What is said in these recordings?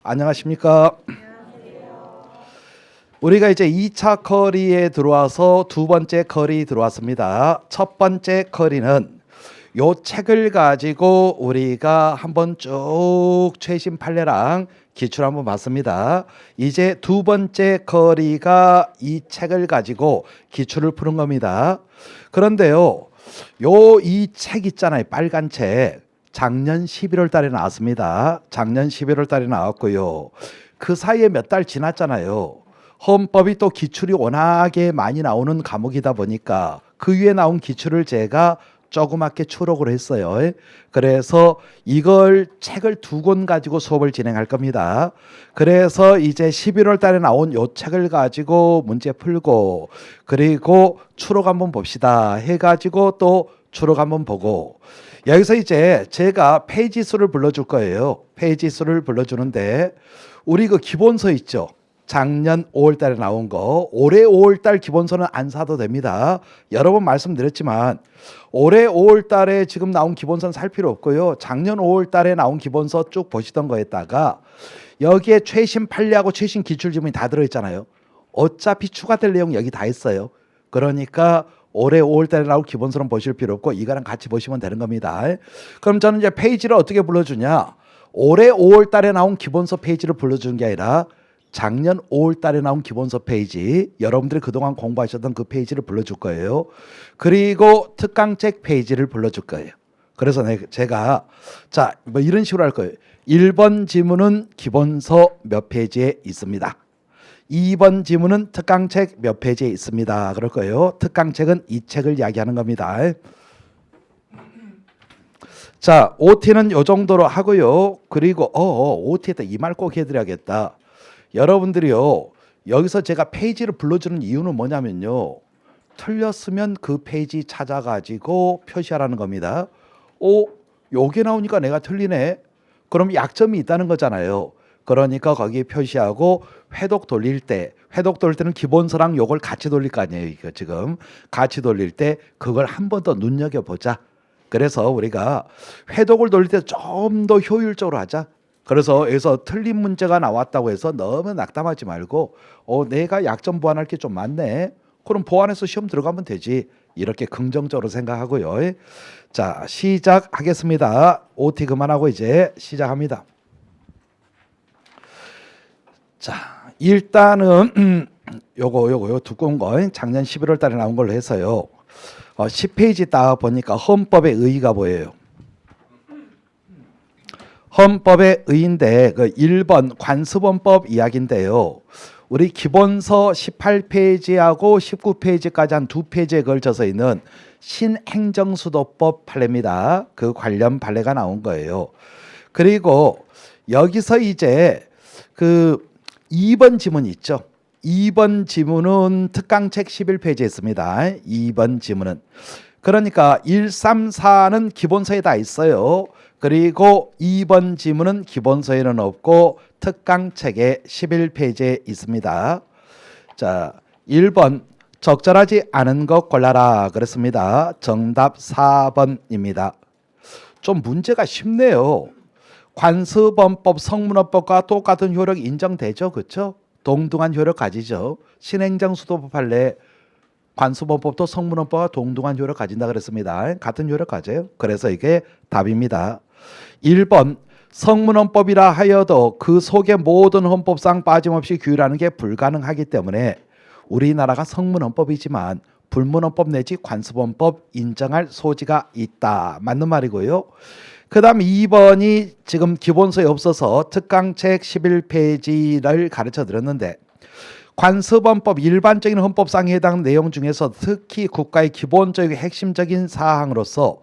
안녕하십니까? 우리가 이제 2차 커리에 들어와서 두 번째 커리 들어왔습니다. 첫 번째 커리는 요 책을 가지고 우리가 한번 쭉 최신 판례랑 기출 한번 봤습니다. 이제 두 번째 커리가 이 책을 가지고 기출을 푸는 겁니다. 그런데요, 요 이 책 있잖아요. 빨간 책. 작년 11월 달에 나왔습니다. 작년 11월 달에 나왔고요. 그 사이에 몇 달 지났잖아요. 헌법이 또 기출이 워낙에 많이 나오는 과목이다 보니까 그 위에 나온 기출을 제가 조그맣게 추록을 했어요. 그래서 이걸 책을 두 권 가지고 수업을 진행할 겁니다. 그래서 이제 11월 달에 나온 요 책을 가지고 문제 풀고 그리고 추록 한번 봅시다 해가지고 또 추록 한번 보고 여기서 이제 제가 페이지 수를 불러줄 거예요. 페이지 수를 불러주는데 우리 그 기본서 있죠. 작년 5월 달에 나온 거 올해 5월 달 기본서는 안 사도 됩니다. 여러 번 말씀드렸지만 올해 5월 달에 지금 나온 기본서는 살 필요 없고요. 작년 5월 달에 나온 기본서 쭉 보시던 거에다가 여기에 최신 판례하고 최신 기출 지문이 다 들어있잖아요. 어차피 추가될 내용 여기 다 있어요. 그러니까 올해 5월 달에 나올 기본서는 보실 필요 없고 이거랑 같이 보시면 되는 겁니다. 그럼 저는 이제 페이지를 어떻게 불러주냐? 올해 5월 달에 나온 기본서 페이지를 불러주는 게 아니라 작년 5월 달에 나온 기본서 페이지, 여러분들이 그동안 공부하셨던 그 페이지를 불러줄 거예요. 그리고 특강책 페이지를 불러줄 거예요. 그래서 제가 자, 뭐 이런 식으로 할 거예요. 1번 지문은 기본서 몇 페이지에 있습니다. 2번 지문은 특강책 몇 페이지에 있습니다. 그럴 거예요. 특강책은 이 책을 이야기하는 겁니다. 자, OT는 요 정도로 하고요. 그리고 OT에다 이 말 꼭 해드려야겠다. 여러분들이요, 여기서 제가 페이지를 불러주는 이유는 뭐냐면요, 틀렸으면 그 페이지 찾아가지고 표시하라는 겁니다. 요게 나오니까 내가 틀리네. 그럼 약점이 있다는 거잖아요. 그러니까 거기에 표시하고 회독 돌릴 때는 기본서랑 요걸 같이 돌릴 거 아니에요. 이거 지금 같이 돌릴 때 그걸 한 번 더 눈여겨보자. 그래서 우리가 회독을 돌릴 때 좀 더 효율적으로 하자. 그래서 여기서 틀린 문제가 나왔다고 해서 너무 낙담하지 말고 내가 약점 보완할 게 좀 많네. 그럼 보완해서 시험 들어가면 되지. 이렇게 긍정적으로 생각하고요. 자, 시작하겠습니다. OT 그만하고 이제 시작합니다. 자, 일단은 요거 두꺼운 거 작년 11월 달에 나온 걸로 해서요. 10페이지 딱 보니까 헌법의 의의가 보여요. 헌법의 의의인데 그 1번 관습헌법 이야기인데요. 우리 기본서 18페이지하고 19페이지까지 한 두 페이지에 걸쳐서 있는 신행정수도법 판례입니다. 그 관련 판례가 나온 거예요. 그리고 여기서 이제 그 2번 지문 있죠. 2번 지문은 특강책 11페이지에 있습니다. 2번 지문은. 그러니까 1, 3, 4는 기본서에 다 있어요. 그리고 2번 지문은 기본서에는 없고 특강책에 11페이지에 있습니다. 자, 1번 적절하지 않은 것 골라라 그랬습니다. 정답 4번입니다. 좀 문제가 쉽네요. 관습헌법, 성문헌법과 똑같은 효력 인정되죠, 그렇죠? 동등한 효력 가지죠. 신행정수도법 판례, 관습헌법도 성문헌법과 동등한 효력 가진다 그랬습니다. 같은 효력 가져요. 그래서 이게 답입니다. 1번 성문헌법이라 하여도 그 속의 모든 헌법상 빠짐없이 규율하는 게 불가능하기 때문에 우리나라가 성문헌법이지만 불문헌법 내지 관습헌법 인정할 소지가 있다. 맞는 말이고요. 그 다음 2번이 지금 기본서에 없어서 특강책 11페이지를 가르쳐 드렸는데 관습헌법 일반적인 헌법상에 해당 내용 중에서 특히 국가의 기본적이고 핵심적인 사항으로서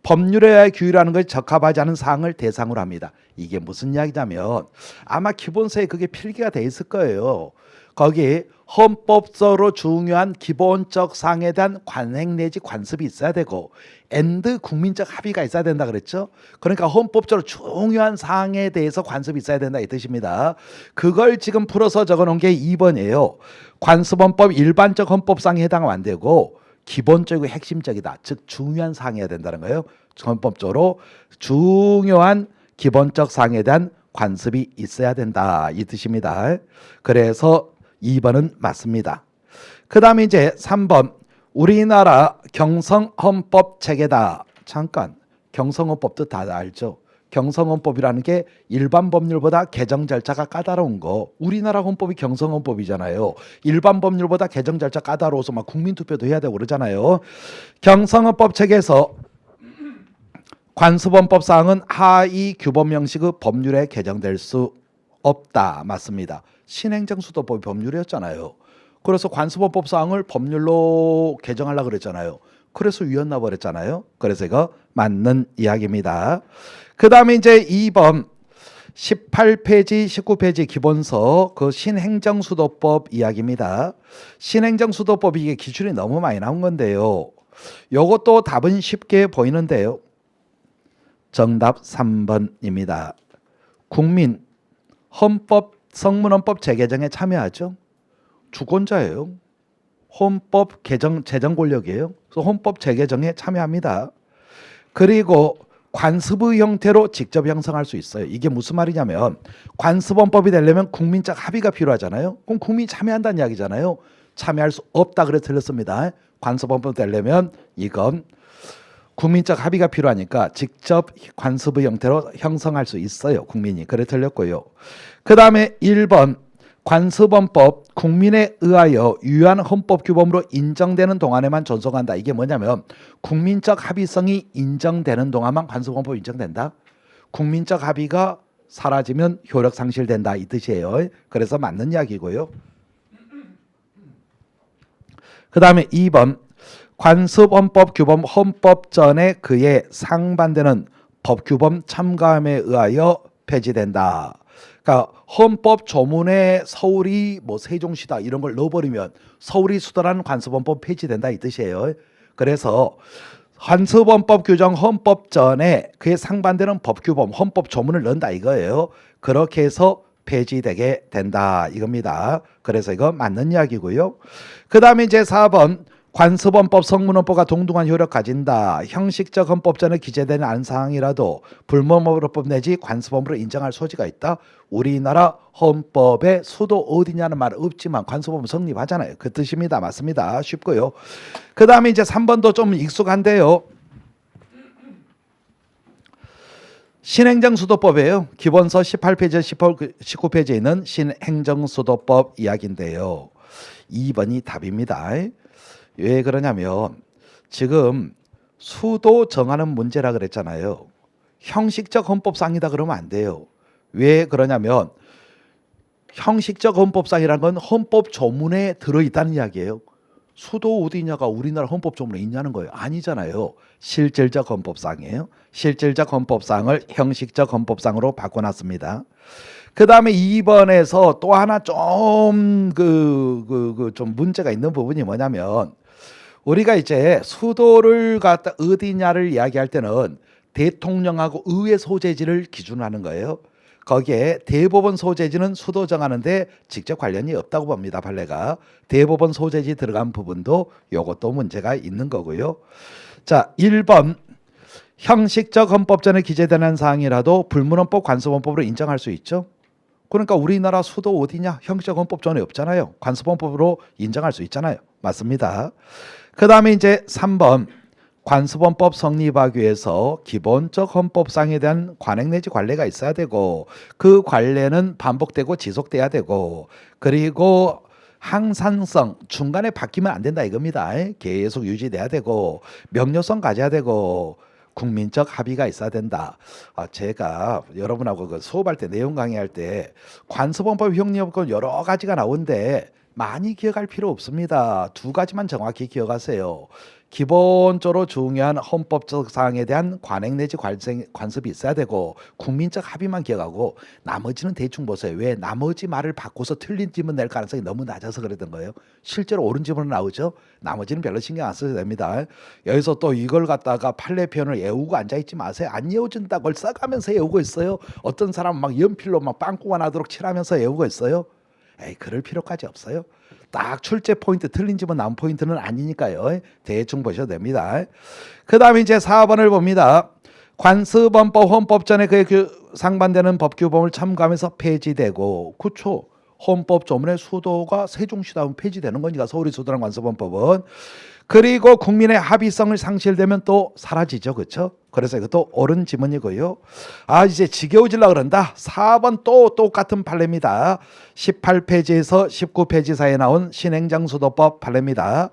법률에 규율하는 것에 적합하지 않은 사항을 대상으로 합니다. 이게 무슨 이야기냐면 아마 기본서에 그게 필기가 돼 있을 거예요. 거기 헌법적으로 중요한 기본적 사항에 대한 관행 내지 관습이 있어야 되고 and 국민적 합의가 있어야 된다 그랬죠. 그러니까 헌법적으로 중요한 사항에 대해서 관습이 있어야 된다 이 뜻입니다. 그걸 지금 풀어서 적어놓은 게 2번이에요. 관습헌법 일반적 헌법상에 해당하면 안 되고 기본적이고 핵심적이다. 즉 중요한 사항이어야 된다는 거예요. 헌법적으로 중요한 기본적 사항에 대한 관습이 있어야 된다 이 뜻입니다. 그래서 2번은 맞습니다. 그 다음에 이제 3번 우리나라 경성헌법 체계다. 잠깐 경성헌법 뜻 다 알죠? 경성헌법이라는 게 일반 법률보다 개정 절차가 까다로운 거. 우리나라 헌법이 경성헌법이잖아요. 일반 법률보다 개정 절차 까다로워서 막 국민투표도 해야 되고 그러잖아요. 경성헌법 체계에서 관습헌법 사항은 하위 규범 형식의 법률에 개정될 수 없다. 맞습니다. 신행정수도법이 법률이었잖아요. 그래서 관습헌법 사항을 법률로 개정하려고 그랬잖아요. 그래서 위헌나 버렸잖아요. 그래서 이거 맞는 이야기입니다. 그 다음에 이제 2번 18페이지 19페이지 기본서 그 신행정수도법 이야기입니다. 신행정수도법이 이게 기준이 너무 많이 나온 건데요. 요것도 답은 쉽게 보이는데요. 정답 3번입니다. 국민 헌법 성문헌법 재개정에 참여하죠. 주권자예요. 헌법 개정 재정 권력이에요. 그래서 헌법 재개정에 참여합니다. 그리고 관습의 형태로 직접 형성할 수 있어요. 이게 무슨 말이냐면 관습헌법이 되려면 국민적 합의가 필요하잖아요. 그럼 국민이 참여한다는 이야기잖아요. 참여할 수 없다 그래 틀렸습니다. 관습헌법 되려면 이건 국민적 합의가 필요하니까 직접 관습의 형태로 형성할 수 있어요. 국민이. 그래 틀렸고요. 그 다음에 1번 관습헌법 국민에 의하여 유효한 헌법 규범으로 인정되는 동안에만 존속한다. 이게 뭐냐면 국민적 합의성이 인정되는 동안만 관습헌법 인정된다. 국민적 합의가 사라지면 효력 상실된다 이 뜻이에요. 그래서 맞는 이야기고요. 그 다음에 2번 관습헌법 규범 헌법전에 그에 상반되는 법규범 첨가함에 의하여 폐지된다. 그러니까 헌법 조문에 서울이 뭐 세종시다 이런 걸 넣어버리면 서울이 수도라는 관습헌법 폐지된다 이 뜻이에요. 그래서 관습헌법 규정 헌법전에 그에 상반되는 법규범 헌법 조문을 넣는다 이거예요. 그렇게 해서 폐지되게 된다 이겁니다. 그래서 이거 맞는 이야기고요. 그 다음에 이제 4번 관습헌법 성문헌법과 동등한 효력 가진다. 형식적 헌법전에 기재되는 않은 사항이라도 불문헌법 내지 관습헌법으로 인정할 소지가 있다. 우리나라 헌법에 수도 어디냐는 말 없지만 관습헌법 성립하잖아요. 그 뜻입니다. 맞습니다. 쉽고요. 그 다음에 이제 3번도 좀 익숙한데요. 신행정수도법이에요. 기본서 18페이지, 19페이지에 있는 신행정수도법 이야기인데요. 2번이 답입니다. 왜 그러냐면 지금 수도 정하는 문제라 그랬잖아요. 형식적 헌법상이다 그러면 안 돼요. 왜 그러냐면 형식적 헌법상이라는 건 헌법 조문에 들어있다는 이야기예요. 수도 어디냐가 우리나라 헌법 조문에 있냐는 거예요. 아니잖아요. 실질적 헌법상이에요. 실질적 헌법상을 형식적 헌법상으로 바꿔놨습니다. 그 다음에 2번에서 또 하나 좀 좀 문제가 있는 부분이 뭐냐면 우리가 이제 수도를 갖다 어디냐를 이야기할 때는 대통령하고 의회 소재지를 기준으로 하는 거예요. 거기에 대법원 소재지는 수도 정하는데 직접 관련이 없다고 봅니다. 판례가. 대법원 소재지 들어간 부분도 이것도 문제가 있는 거고요. 자, 1번 형식적 헌법전에 기재되는 사항이라도 불문헌법 관습헌법으로 인정할 수 있죠. 그러니까 우리나라 수도 어디냐? 형식적 헌법전에 없잖아요. 관습헌법으로 인정할 수 있잖아요. 맞습니다. 그 다음에 이제 3번 관습헌법 성립하기 위해서 기본적 헌법상에 대한 관행 내지 관례가 있어야 되고 그 관례는 반복되고 지속돼야 되고 그리고 항상성 중간에 바뀌면 안 된다 이겁니다. 계속 유지돼야 되고 명료성 가져야 되고 국민적 합의가 있어야 된다. 제가 여러분하고 그 수업할 때 내용 강의할 때 관습헌법 형리법권 여러 가지가 나오는데 많이 기억할 필요 없습니다. 두 가지만 정확히 기억하세요. 기본적으로 중요한 헌법적 사항에 대한 관행 내지 관습이 있어야 되고 국민적 합의만 기억하고 나머지는 대충 보세요. 왜 나머지 말을 바꿔서 틀린 질문 낼 가능성이 너무 낮아서 그랬던 거예요. 실제로 옳은 질문은 나오죠. 나머지는 별로 신경 안 써도 됩니다. 여기서 또 이걸 갖다가 판례 표현을 외우고 앉아있지 마세요. 안 외워진다고 걸 써가면서 외우고 있어요. 어떤 사람은 막 연필로 막 빵꾸가 나도록 칠하면서 외우고 있어요. 에이, 그럴 필요까지 없어요. 딱 출제 포인트 틀린 집은 남 포인트는 아니니까요. 대충 보셔도 됩니다. 그 다음에 이제 4번을 봅니다. 관습헌법 헌법전에 그에 상반되는 법규범을 첨가하면서 폐지되고 그쵸. 헌법 조문의 수도가 세종시다 면 폐지되는 거니까 서울이 수도랑 관습헌법은. 그리고 국민의 합의성을 상실되면 또 사라지죠. 그렇죠? 그래서 이것도 옳은 지문이고요. 이제 지겨워지려고 그런다. 4번 또 똑같은 판례입니다. 18페이지에서 19페이지 사이에 나온 신행정수도법 판례입니다.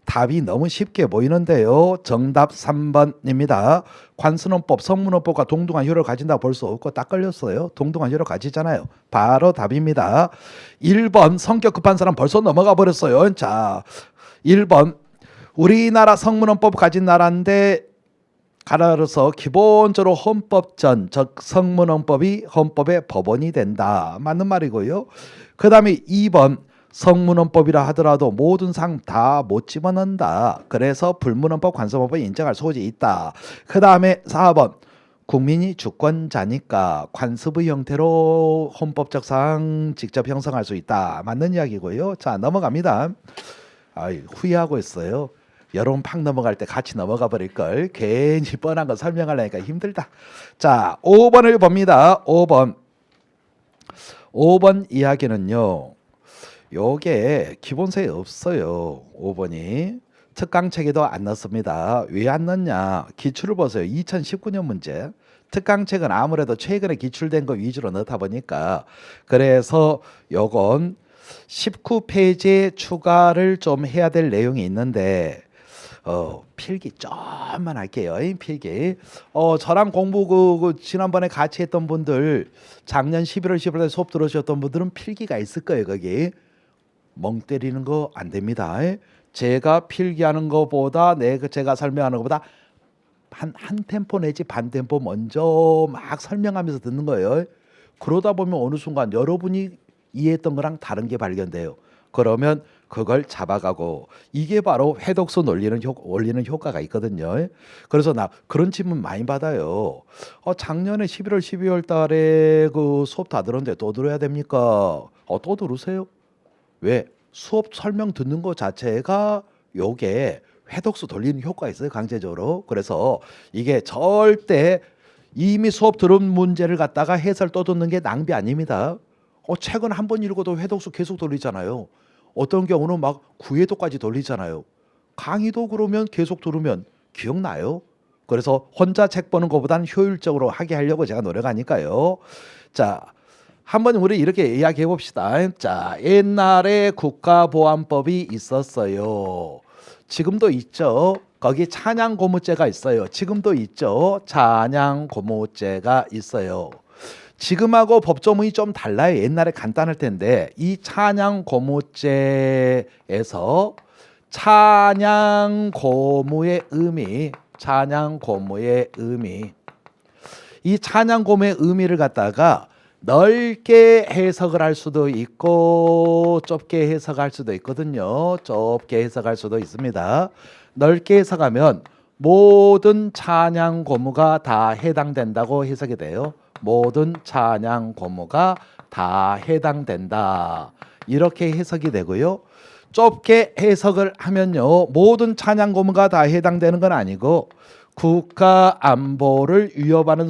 답이 너무 쉽게 보이는데요. 정답 3번입니다. 관습헌법, 성문헌법과 동등한 효력을 가진다고 볼 수 없고 딱 걸렸어요. 동등한 효력을 가지잖아요. 바로 답입니다. 1번 성격 급한 사람 벌써 넘어가 버렸어요. 자, 1번 우리나라 성문헌법 가진 나라인데 가로서 기본적으로 헌법전 즉 성문헌법이 헌법의 법원이 된다. 맞는 말이고요. 그 다음에 2번 성문헌법이라 하더라도 모든 사항 다 못 집어넣는다. 그래서 불문헌법 관습헌법을 인정할 소지 있다. 그 다음에 4번 국민이 주권자니까 관습의 형태로 헌법적 사항 직접 형성할 수 있다. 맞는 이야기고요. 자, 넘어갑니다. 후회하고 있어요. 여러분 팍 넘어갈 때 같이 넘어가 버릴 걸. 괜히 뻔한 거 설명하려니까 힘들다. 자, 5번을 봅니다. 5번 이야기는요. 요게 기본서에 없어요. 5번이. 특강책에도 안 넣습니다. 왜 안 넣냐? 기출을 보세요. 2019년 문제. 특강책은 아무래도 최근에 기출된 거 위주로 넣다 보니까 그래서 요건 19페이지에 추가를 좀 해야 될 내용이 있는데 필기 좀만 할게요. 필기. 저랑 공부 지난번에 같이 했던 분들 작년 11월 10월에 수업 들으셨던 분들은 필기가 있을 거예요. 거기 멍 때리는 거 안 됩니다. 제가 필기하는 거보다 제가 설명하는 것보다 한 템포 내지 반 템포 먼저 막 설명하면서 듣는 거예요. 그러다 보면 어느 순간 여러분이 이해했던 거랑 다른 게 발견돼요. 그러면 그걸 잡아가고 이게 바로 회독수 올리는 효과가 있거든요. 그래서 나 그런 질문 많이 받아요. 작년에 11월 12월 달에 그 수업 다 들었는데 또 들어야 됩니까? 또 들으세요. 왜? 수업 설명 듣는 거 자체가 요게 회독수 돌리는 효과가 있어요. 강제적으로. 그래서 이게 절대 이미 수업 들은 문제를 갖다가 해설 또 듣는 게 낭비 아닙니다. 책은 한 번 읽어도 회독수 계속 돌리잖아요. 어떤 경우는 막 9회독까지 돌리잖아요. 강의도 그러면 계속 들으면 기억나요. 그래서 혼자 책 보는 것보다는 효율적으로 하게 하려고 제가 노력하니까요. 자, 한번 우리 이렇게 이야기해 봅시다. 자, 옛날에 국가보안법이 있었어요. 지금도 있죠. 거기 찬양고무죄가 있어요. 지금도 있죠. 찬양고무죄가 있어요. 지금하고 법조문이 좀 달라요. 옛날에 간단할 텐데 이 찬양고무죄에서 찬양고무의 의미 이 찬양고무의 의미를 갖다가 넓게 해석을 할 수도 있고 좁게 해석할 수도 있거든요. 좁게 해석할 수도 있습니다. 넓게 해석하면 모든 찬양 고무가 다 해당된다고 해석이 돼요. 모든 찬양 고무가 다 해당된다. 이렇게 해석이 되고요. 좁게 해석을 하면요. 모든 찬양 고무가 다 해당되는 건 아니고 국가 안보를 위협하는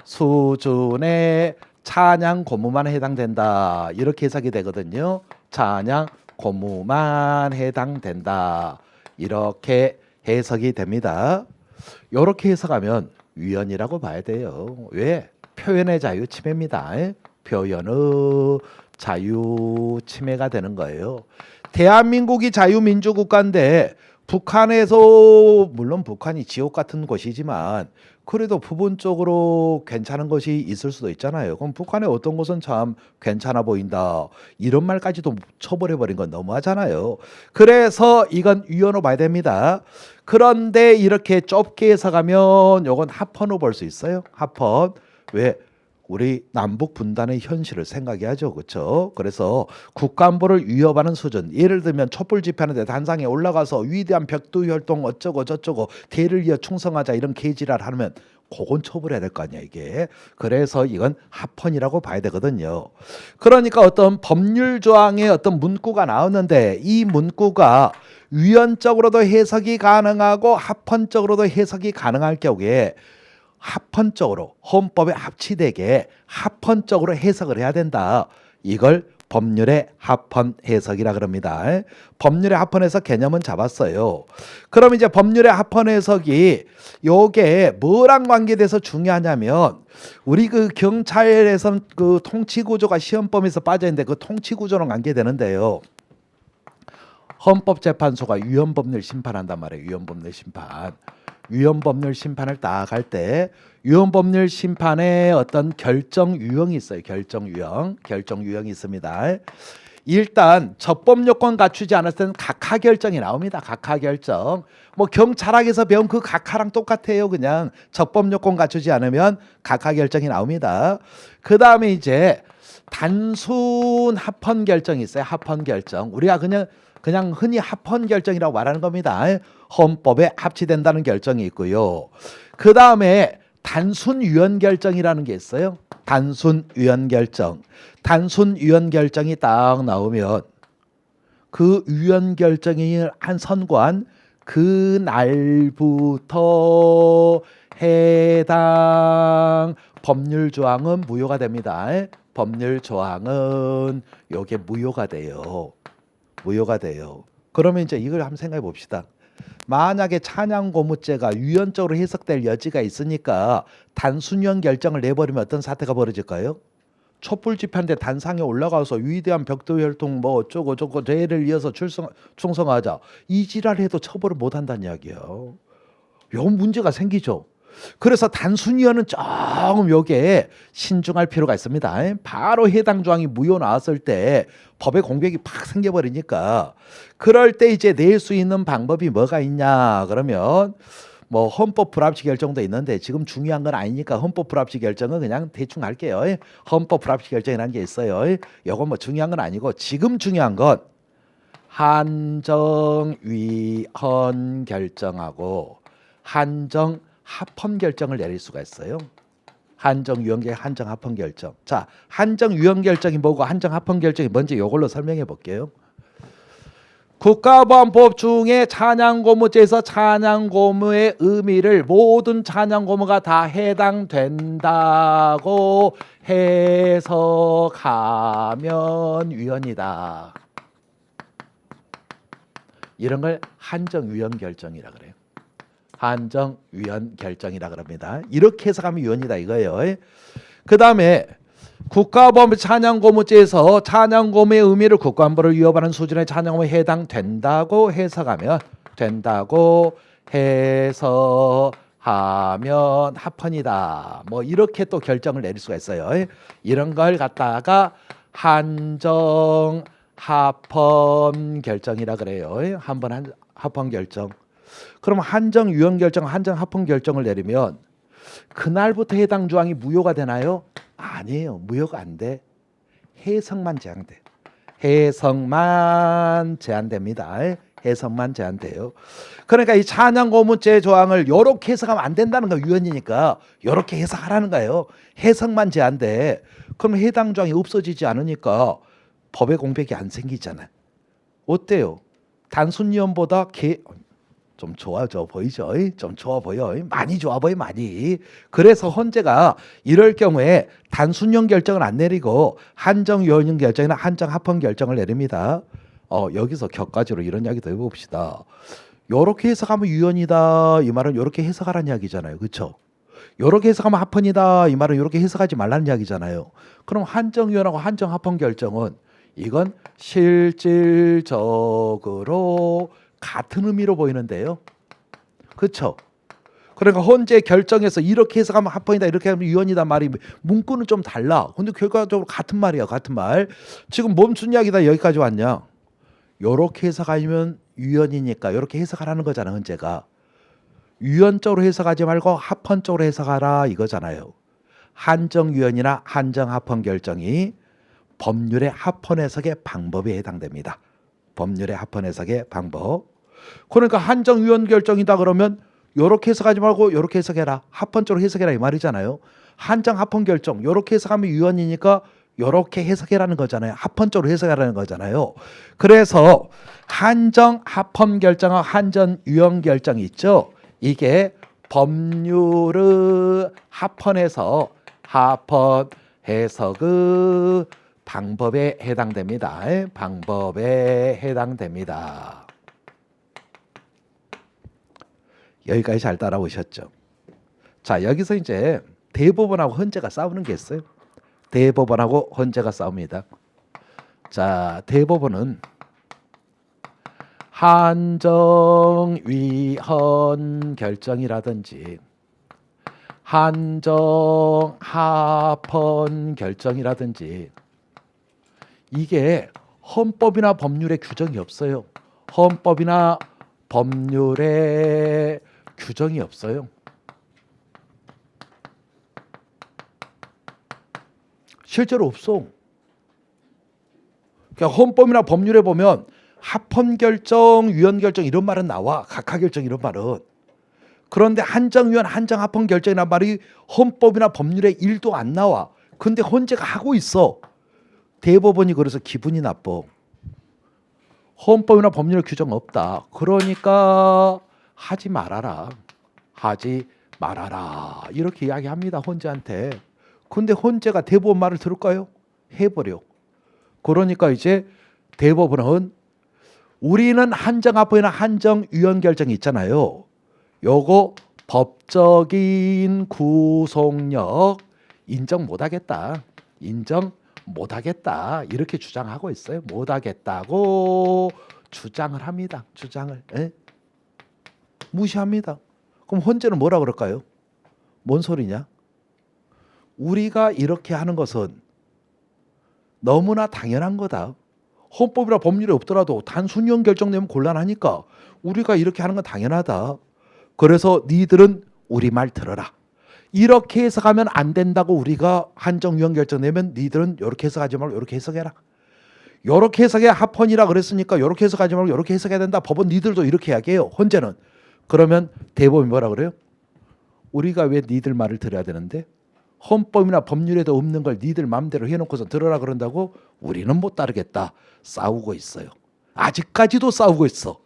수준의 찬양 고무만 해당된다. 이렇게 해석이 되거든요. 찬양 고무만 해당된다. 이렇게 해석이 됩니다. 이렇게 해석하면 위헌이라고 봐야 돼요. 왜? 표현의 자유 침해입니다. 표현의 자유 침해가 되는 거예요. 대한민국이 자유민주국가인데 북한에서 물론 북한이 지옥 같은 곳이지만 그래도 부분적으로 괜찮은 것이 있을 수도 있잖아요. 그럼 북한의 어떤 것은 참 괜찮아 보인다. 이런 말까지도 처벌해버린 건 너무하잖아요. 그래서 이건 위헌으로 봐야 됩니다. 그런데 이렇게 좁게 해석하면 이건 합헌으로 볼 수 있어요. 합헌. 왜? 우리 남북 분단의 현실을 생각해야죠. 그렇죠? 그래서 국가안보를 위협하는 수준. 예를 들면 촛불 집회하는데 단상에 올라가서 위대한 벽두 혈동 어쩌고 저쩌고 대를 이어 충성하자 이런 개지랄 하면 그건 처벌해야 될 거 아니야 이게. 그래서 이건 합헌이라고 봐야 되거든요. 그러니까 어떤 법률 조항의 어떤 문구가 나오는데 이 문구가 위헌적으로도 해석이 가능하고 합헌적으로도 해석이 가능할 경우에 합헌적으로 헌법에 합치되게 합헌적으로 해석을 해야 된다. 이걸 법률의 합헌 해석이라 그럽니다. 법률의 합헌 해석 개념은 잡았어요. 그럼 이제 법률의 합헌 해석이 요게 뭐랑 관계돼서 중요하냐면 우리 그 경찰에선 그 통치 구조가 시험범위에서 빠져 있는데 그 통치 구조랑 관계되는데요. 헌법재판소가 위헌법률 심판한단 말이에요. 위헌법률 심판. 위헌법률 심판을 딱 할 때 위헌법률 심판에 어떤 결정 유형이 있어요. 결정 유형이 있습니다. 일단 적법 요건 갖추지 않았을 때는 각하 결정이 나옵니다. 각하 결정. 뭐 경찰학에서 배운 그 각하랑 똑같아요. 그냥 적법 요건 갖추지 않으면 각하 결정이 나옵니다. 그다음에 이제 단순 합헌 결정이 있어요. 합헌 결정. 우리가 그냥 흔히 합헌 결정이라고 말하는 겁니다. 헌법에 합치된다는 결정이 있고요. 그 다음에 단순 위헌 결정이라는 게 있어요. 단순 위헌 결정. 단순 위헌 결정이 딱 나오면 그 위헌 결정이 한 선고한 그 날부터 해당 법률 조항은 무효가 됩니다. 법률 조항은 요게 무효가 돼요. 무효가 돼요. 그러면 이제 이걸 한번 생각해 봅시다. 만약에 찬양고무죄가 유연적으로 해석될 여지가 있으니까 단순위헌 결정을 내버리면 어떤 사태가 벌어질까요? 촛불 집회인데 단상에 올라가서 위대한 벽도 혈통 뭐 어쩌고 저쩌고 죄를 이어서 충성하자 이 지랄해도 처벌을 못한다는 이야기예요. 요 문제가 생기죠. 그래서 단순위헌은 조금 여기에 신중할 필요가 있습니다. 바로 해당 조항이 무효 나왔을 때 법의 공백이 팍 생겨버리니까 그럴 때 이제 낼 수 있는 방법이 뭐가 있냐 그러면 뭐 헌법 불합치 결정도 있는데 지금 중요한 건 아니니까 헌법 불합치 결정은 그냥 대충 할게요. 헌법 불합치 결정이라는 게 있어요. 이건 뭐 중요한 건 아니고 지금 중요한 건 한정위헌 결정하고 한정 합헌 결정을 내릴 수가 있어요. 한정 위헌 결정, 한정 합헌 결정. 자, 한정 위헌 결정이 뭐고 한정 합헌 결정이 뭔지 이걸로 설명해 볼게요. 국가보안법 중에 찬양고무죄에서 찬양고무의 의미를 모든 찬양고무가 다 해당된다고 해석하면 위헌이다. 이런 걸 한정 위헌 결정이라 그래요. 한정 위헌 결정이라 그럽니다. 이렇게 해석하면 위헌이다 이거예요. 그 다음에 국가보안법 찬양고무죄에서 찬양고무의 의미를 국가안보를 위협하는 수준의 찬양고무에 해당된다고 해석하면 합헌이다. 뭐 이렇게 또 결정을 내릴 수가 있어요. 이런 걸 갖다가 한정 합헌 결정이라 그래요. 한번 합헌 결정. 그럼 한정 위헌 결정, 한정 합헌 결정을 내리면 그날부터 해당 조항이 무효가 되나요? 아니에요. 무효가 안 돼. 해석만 제한돼. 해석만 제한됩니다. 해석만 제한돼요. 그러니까 이 찬양고무죄 조항을 이렇게 해석하면 안 된다는 거 위헌이니까 이렇게 해석하라는 거예요. 해석만 제한돼. 그럼 해당 조항이 없어지지 않으니까 법의 공백이 안 생기잖아요. 어때요? 단순 위헌보다 좀 좋아져 보이죠? 좀 좋아 보여. 많이 좋아 보여 많이. 그래서 헌재가 이럴 경우에 단순형 결정을 안 내리고 한정 위헌 결정이나 한정 합헌 결정을 내립니다. 여기서 격가지로 이런 이야기도 해봅시다. 요렇게 해석하면 위헌이다 이 말은 요렇게 해석하라는 이야기잖아요. 그렇죠? 요렇게 해석하면 합헌이다 이 말은 요렇게 해석하지 말라는 이야기잖아요. 그럼 한정 위헌하고 한정 합헌 결정은 이건 실질적으로 같은 의미로 보이는데요. 그렇죠? 그러니까 헌재 결정에서 이렇게 해석하면 합헌이다 이렇게 하면 위헌이다 말이 문구는 좀 달라. 근데 결과적으로 같은 말이야. 같은 말. 지금 멈춘 이야기다 여기까지 왔냐. 요렇게 해석하면 위헌이니까 요렇게 해석하라는 거잖아. 헌재가. 위헌적으로 해석하지 말고 합헌적으로 해석하라 이거잖아요. 한정 위헌이나 한정 합헌 결정이 법률의 합헌 해석의 방법에 해당됩니다. 법률의 합헌 해석의 방법. 그러니까 한정 위헌 결정이다 그러면 요렇게 해석하지 말고 요렇게 해석해라. 합헌적으로 해석해라 이 말이잖아요. 한정 합헌 결정 요렇게 해석하면 유언이니까 요렇게 해석해라는 거잖아요. 합헌적으로 해석하라는 거잖아요. 그래서 한정 합헌 결정과 한정 유언 결정이 있죠. 이게 법률의 합헌에서 합헌 해석의 방법에 해당됩니다. 방법에 해당됩니다. 여기까지 잘 따라오셨죠? 자, 여기서 이제 대법원하고 헌재가 싸우는 게 있어요. 대법원하고 헌재가 싸웁니다. 자, 대법원은 한정위헌 결정이라든지 한정합헌 결정이라든지 이게 헌법이나 법률에 규정이 없어요. 헌법이나 법률에 규정이 없어요. 실제로 없어. 그러니까 헌법이나 법률에 보면 합헌 결정, 유언 결정 이런 말은 나와. 각하 결정 이런 말은. 그런데 한정 유언, 한정 합헌 결정이란 말이 헌법이나 법률에 1도 안 나와. 근데 헌재가 하고 있어. 대법원이 그래서 기분이 나빠. 헌법이나 법률에 규정 없다. 그러니까 하지 말아라. 하지 말아라. 이렇게 이야기합니다. 헌재한테. 근데 헌재가 대법원 말을 들을까요? 해버려. 그러니까 이제 대법원은 우리는 한정합헌이나 한정유언 결정이 있잖아요. 요거 법적인 구속력 인정 못하겠다. 인정 못하겠다. 이렇게 주장하고 있어요. 못하겠다고 주장을 합니다. 주장을. 에? 무시합니다. 그럼 헌재는 뭐라 그럴까요? 뭔 소리냐? 우리가 이렇게 하는 것은 너무나 당연한 거다. 헌법이나 법률에 없더라도 단순유언 결정되면 곤란하니까 우리가 이렇게 하는 건 당연하다. 그래서 니들은 우리 말 들어라. 이렇게 해석하면 안 된다고 우리가 한정유언 결정내면 니들은 이렇게 해석하지 말고 이렇게 해석해라. 이렇게 해석해야 합헌이라 그랬으니까 이렇게 해석하지 말고 이렇게 해석해야 된다. 법원 니들도 이렇게 이야기해요. 헌재는. 그러면 대법원이 뭐라 그래요? 우리가 왜 니들 말을 들어야 되는데? 헌법이나 법률에도 없는 걸 니들 마음대로 해놓고서 들어라 그런다고? 우리는 못 따르겠다. 싸우고 있어요. 아직까지도 싸우고 있어.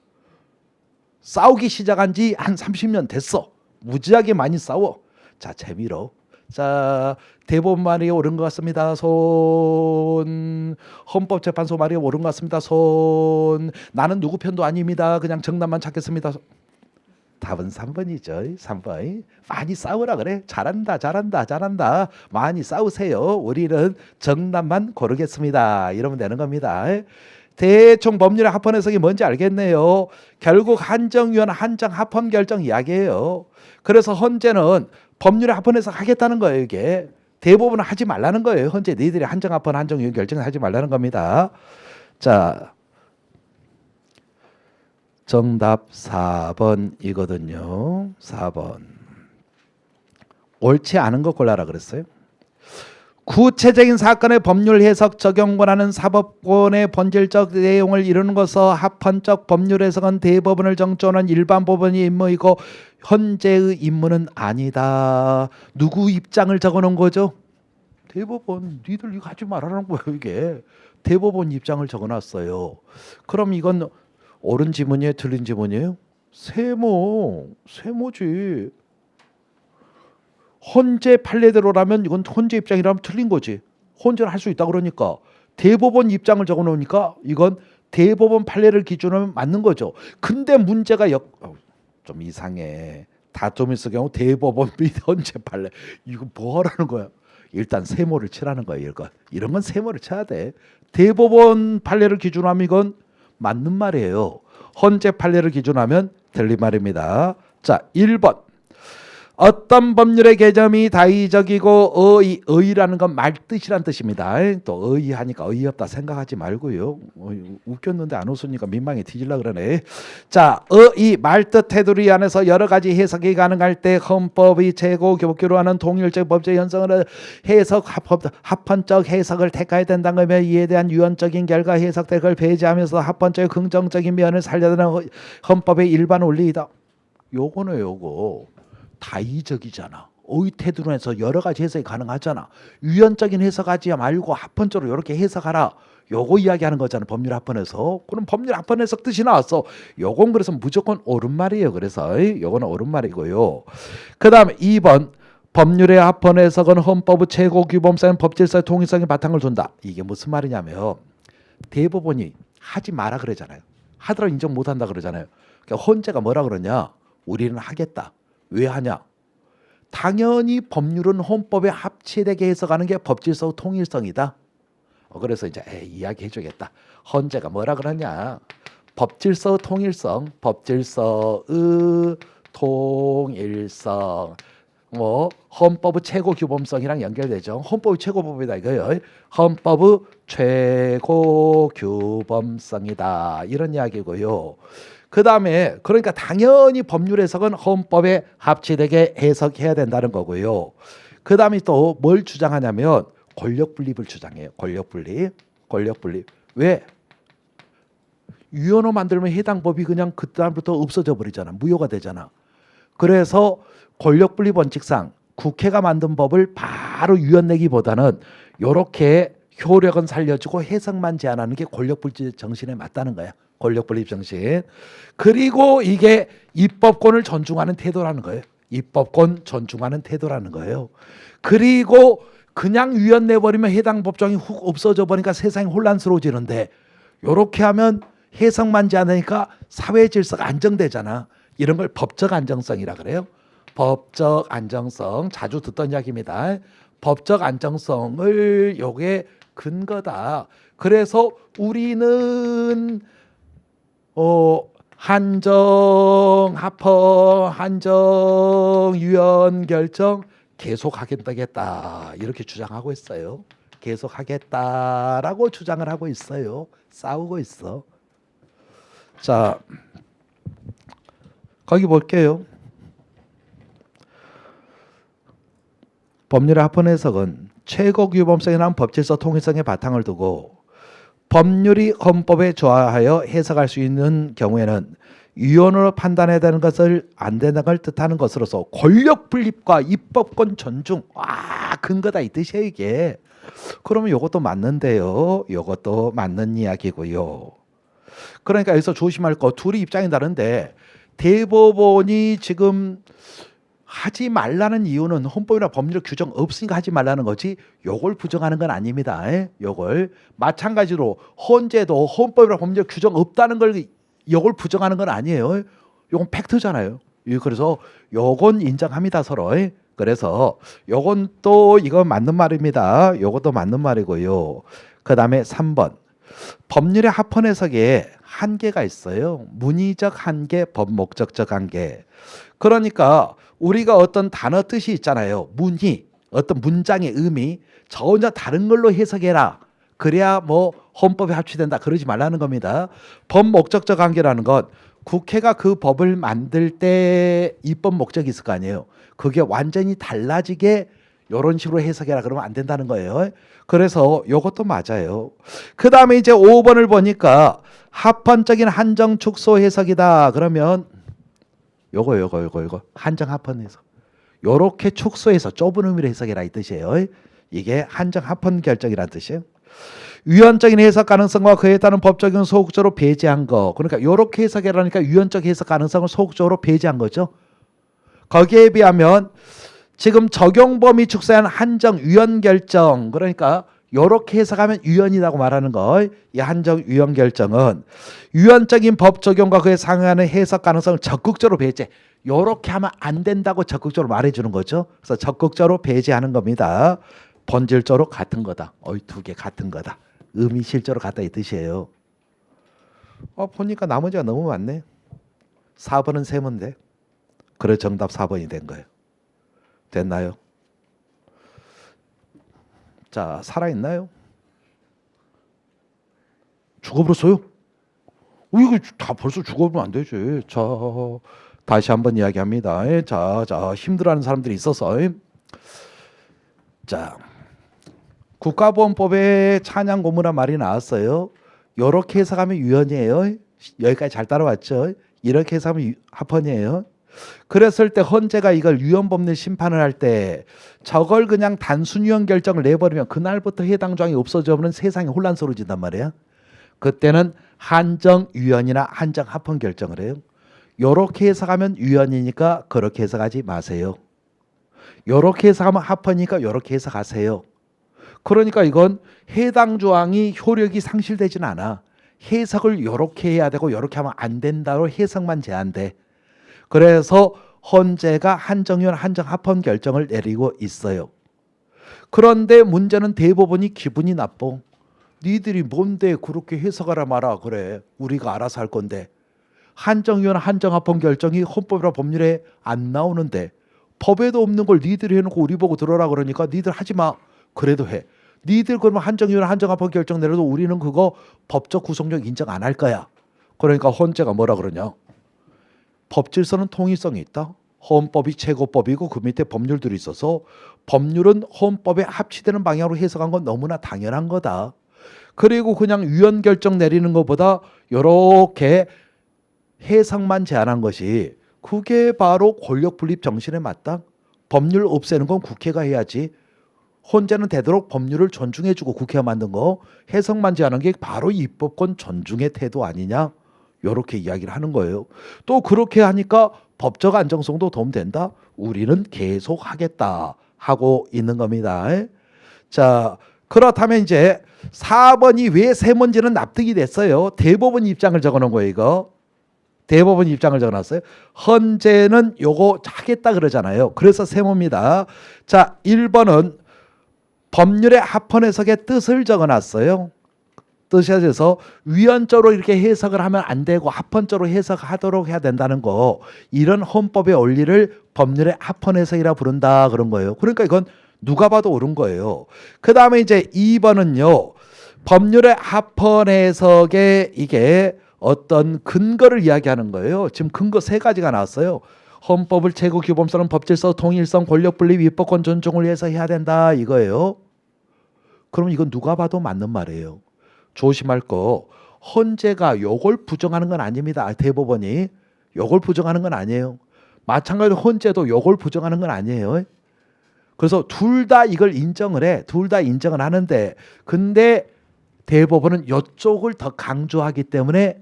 싸우기 시작한 지 한 30년 됐어. 무지하게 많이 싸워. 자, 재미로. 자, 대법원 말이 옳은 것 같습니다. 손. 헌법재판소 말이 옳은 것 같습니다. 손. 나는 누구 편도 아닙니다. 그냥 정답만 찾겠습니다. 답은 3번이죠. 3번. 많이 싸우라 그래. 잘한다. 잘한다. 잘한다. 많이 싸우세요. 우리는 정답만 고르겠습니다. 이러면 되는 겁니다. 대충 법률의 합헌 해석이 뭔지 알겠네요. 결국 한정유언, 한정합헌 결정 이야기예요. 그래서 헌재는 법률의 합헌 해석 하겠다는 거예요. 이게. 대법원은 하지 말라는 거예요. 헌재 너희들이 한정합헌, 한정유언 결정을 하지 말라는 겁니다. 자, 정답 4번이거든요. 4번. 옳지 않은 거 골라라 그랬어요. 구체적인 사건의 법률 해석 적용 권한은 사법권의 본질적 내용을 이루는 것서 합헌적 법률 해석은 대법원을 정조하는 일반 법원의 임무이고 헌재의 임무는 아니다. 누구 입장을 적어놓은 거죠? 대법원. 니들 이거 하지 말라는 거예요. 이게 대법원 입장을 적어놨어요. 그럼 이건 옳은 지문이에요? 틀린 지문이에요? 세모지. 헌재 판례대로라면 이건 헌재 입장이라면 틀린 거지. 헌재를 할 수 있다 그러니까. 대법원 입장을 적어놓으니까 이건 대법원 판례를 기준으로 맞는 거죠. 근데 문제가 좀 이상해. 다툼 있을 경우 대법원 및 헌재 판례. 이거 뭐 하라는 거야? 일단 세모를 치라는 거야. 이런 건 세모를 쳐야 돼. 대법원 판례를 기준으로 하면 이건 맞는 말이에요. 헌재 판례를 기준으로 하면 틀린 말입니다. 자, 1번. 어떤 법률의 개념이 다의적이고 의의라는 건 말뜻이란 뜻입니다. 또 의의하니까 의의없다 생각하지 말고요. 웃겼는데 안 웃으니까 민망해 뒤질라 그러네. 자, 의의 말뜻 테두리 안에서 여러 가지 해석이 가능할 때 헌법의 최고 법규로 하는 통일적 법적 현상을 해석 합헌적 해석을 택해야 된다는 거며 이에 대한 유언적인 결과 해석될 걸 배제하면서 합헌적 긍정적인 면을 살려내는 헌법의 일반 원리이다. 요거는 요거 다의적이잖아. 의태드론에서 여러 가지 해석이 가능하잖아. 유연적인 해석하지 말고 합헌적으로 이렇게 해석하라. 요거 이야기하는 거잖아. 법률 합헌에서. 그럼 법률 합헌 해석 뜻이 나왔어. 요건 그래서 무조건 옳은 말이에요. 그래서 요거는 옳은 말이고요. 그 다음에 2번 법률의 합헌 해석은 헌법의 최고 규범성인 법질서의 통일성에 바탕을 둔다. 이게 무슨 말이냐면 대법원이 하지 마라 그러잖아요. 하더라도 인정 못한다 그러잖아요. 그러니까 헌재가 뭐라 그러냐? 우리는 하겠다. 왜 하냐? 당연히 법률은 헌법에 합치되게 해석하는 게 법질서 통일성이다. 그래서 이제 이야기해주겠다. 헌재가 뭐라 그러냐? 법질서 통일성, 법질서의 통일성. 뭐 헌법의 최고 규범성이랑 연결되죠. 헌법의 최고법이다 이거예요. 헌법의 최고 규범성이다 이런 이야기고요. 그 다음에 그러니까 당연히 법률 해석은 헌법에 합치되게 해석해야 된다는 거고요. 그 다음에 또 뭘 주장하냐면 권력 분립을 주장해요. 권력 분립. 왜? 유연호 만들면 해당 법이 그냥 그다음부터 없어져 버리잖아. 무효가 되잖아. 그래서 권력 분립 원칙상 국회가 만든 법을 바로 유연 내기보다는 이렇게 효력은 살려주고 해석만 제한하는 게 권력 분립 정신에 맞다는 거야. 권력 분립 정신. 그리고 이게 입법권을 존중하는 태도라는 거예요. 입법권 존중하는 태도라는 거예요. 그리고 그냥 유연 내버리면 해당 법정이 훅 없어져 버리니까 세상이 혼란스러워지는데 이렇게 하면 해석만 제한하니까 사회 질서가 안정되잖아. 이런 걸 법적 안정성이라 그래요. 법적 안정성 자주 듣던 이야기입니다. 법적 안정성을 요게 근거다. 그래서 우리는 한정 합헌 한정 유연 결정 계속하겠다 이렇게 주장하고 있어요. 계속하겠다라고 주장을 하고 있어요. 싸우고 있어. 자, 거기 볼게요. 법률의 합헌 해석은 최고 규범성이란 법질서 통일성에 바탕을 두고 법률이 헌법에 조화하여 해석할 수 있는 경우에는 유연으로 판단해야 되는 것을 안 되는 걸 뜻하는 것으로서 권력 분립과 입법권 존중 근거다 이 뜻이에요 이게. 그러면 이것도 맞는데요. 이것도 맞는 이야기고요. 그러니까 여기서 조심할 거 둘이 입장이 다른데 대법원이 지금 하지 말라는 이유는 헌법이나 법률 규정 없으니까 하지 말라는 거지 요걸 부정하는 건 아닙니다. 요걸 마찬가지로 헌재도 헌법이나 법률 규정 없다는 걸 요걸 부정하는 건 아니에요. 요건 팩트잖아요. 그래서 요건 인정합니다 서로. 그래서 요건 또 이거 맞는 말입니다. 요것도 맞는 말이고요. 그 다음에 3번 법률의 합헌 해석에 한계가 있어요. 문의적 한계, 법목적적 한계. 그러니까 우리가 어떤 단어 뜻이 있잖아요. 문의, 어떤 문장의 의미 전혀 다른 걸로 해석해라. 그래야 뭐 헌법에 합치된다. 그러지 말라는 겁니다. 법목적적 한계라는 건 국회가 그 법을 만들 때 입법 목적이 있을 거 아니에요. 그게 완전히 달라지게 이런 식으로 해석해라 그러면 안 된다는 거예요. 그래서 이것도 맞아요. 그 다음에 이제 5번을 보니까 합헌적인 한정 축소 해석이다. 그러면 요거 한정 합헌 해석. 요렇게 축소해서 좁은 의미로 해석해라 이 뜻이에요. 이게 한정 합헌 결정이라는 뜻이에요. 유연적인 해석 가능성과 그에 따른 법적인 소극적으로 배제한 거. 그러니까 요렇게 해석해라니까 유연적 해석 가능성을 소극적으로 배제한 거죠. 거기에 비하면 지금 적용 범위 축소한 한정 유연 결정. 그러니까 요렇게 해석하면 유연이라고 말하는 거. 이 한정 유연 결정은 유연적인 법 적용과 그에 상응하는 해석 가능성을 적극적으로 배제. 요렇게 하면 안 된다고 적극적으로 말해주는 거죠. 그래서 적극적으로 배제하는 겁니다. 본질적으로 같은 거다. 두 개 같은 거다. 의미 실제로 같다 이 뜻이에요. 보니까 나머지가 너무 많네. 4번은 세문데. 그래 정답 4번이 된 거예요. 됐나요? 자, 살아있나요? 죽어버렸어요? 이거 다 벌써 죽어버리면 안 되지. 자, 다시 한번 이야기합니다. 자, 힘들어하는 사람들이 있어서. 자, 국가보안법에 찬양 고문란 말이 나왔어요. 이렇게 해석하면 유연이에요. 여기까지 잘 따라왔죠. 이렇게 해석하면 합헌이에요. 그랬을 때 헌재가 이걸 위헌법률 심판을 할 때 저걸 그냥 단순 위헌 결정을 내버리면 그날부터 해당 조항이 없어져버리면 세상이 혼란스러워진단 말이야. 그때는 한정 위헌이나 한정 합헌 결정을 해요. 요렇게 해석하면 위헌이니까 그렇게 해석하지 마세요. 요렇게 해석하면 합헌이니까 요렇게 해석하세요. 그러니까 이건 해당 조항이 효력이 상실되지는 않아. 해석을 요렇게 해야 되고 요렇게 하면 안 된다로 해석만 제한돼. 그래서 헌재가 한정위헌 한정합헌 결정을 내리고 있어요. 그런데 문제는 대법원이 기분이 나빠. 니들이 뭔데 그렇게 해석하라 마라 그래. 우리가 알아서 할 건데. 한정위헌 한정합헌 결정이 헌법이나 법률에 안 나오는데 법에도 없는 걸 니들이 해놓고 우리 보고 들어라 그러니까 니들 하지 마. 그래도 해. 니들 그러면 한정위헌 한정합헌 결정 내려도 우리는 그거 법적 구속력 인정 안 할 거야. 그러니까 헌재가 뭐라 그러냐. 법질서는 통일성이 있다. 헌법이 최고법이고 그 밑에 법률들이 있어서 법률은 헌법에 합치되는 방향으로 해석한 건 너무나 당연한 거다. 그리고 그냥 위헌 결정 내리는 것보다 이렇게 해석만 제한한 것이 그게 바로 권력 분립 정신에 맞다. 법률 없애는 건 국회가 해야지. 헌재는 되도록 법률을 존중해주고 국회가 만든 거 해석만 제한한 게 바로 입법권 존중의 태도 아니냐. 이렇게 이야기를 하는 거예요. 또 그렇게 하니까 법적 안정성도 도움된다. 우리는 계속 하겠다 하고 있는 겁니다. 자, 그렇다면 이제 4번이 왜 세문제는 납득이 됐어요. 대법원 입장을 적어놓은 거예요. 이거 대법원 입장을 적어놨어요. 헌재는 요거 하겠다 그러잖아요. 그래서 세모입니다. 자, 1번은 법률의 합헌 해석의 뜻을 적어놨어요. 뜻에서 위헌적으로 이렇게 해석을 하면 안 되고 합헌적으로 해석하도록 해야 된다는 거, 이런 헌법의 원리를 법률의 합헌 해석이라 부른다 그런 거예요. 그러니까 이건 누가 봐도 옳은 거예요. 그 다음에 이제 2번은요, 법률의 합헌 해석에 이게 어떤 근거를 이야기하는 거예요. 지금 근거 3가지가 나왔어요. 헌법을 최고 규범성은 법질서, 통일성, 권력 분립, 입법권 존중을 위해서 해야 된다 이거예요. 그럼 이건 누가 봐도 맞는 말이에요. 조심할 거, 헌재가 요걸 부정하는 건 아닙니다. 대법원이 요걸 부정하는 건 아니에요. 마찬가지로 헌재도 요걸 부정하는 건 아니에요. 그래서 둘 다 이걸 인정을 해. 둘 다 인정을 하는데, 근데 대법원은 요쪽을 더 강조하기 때문에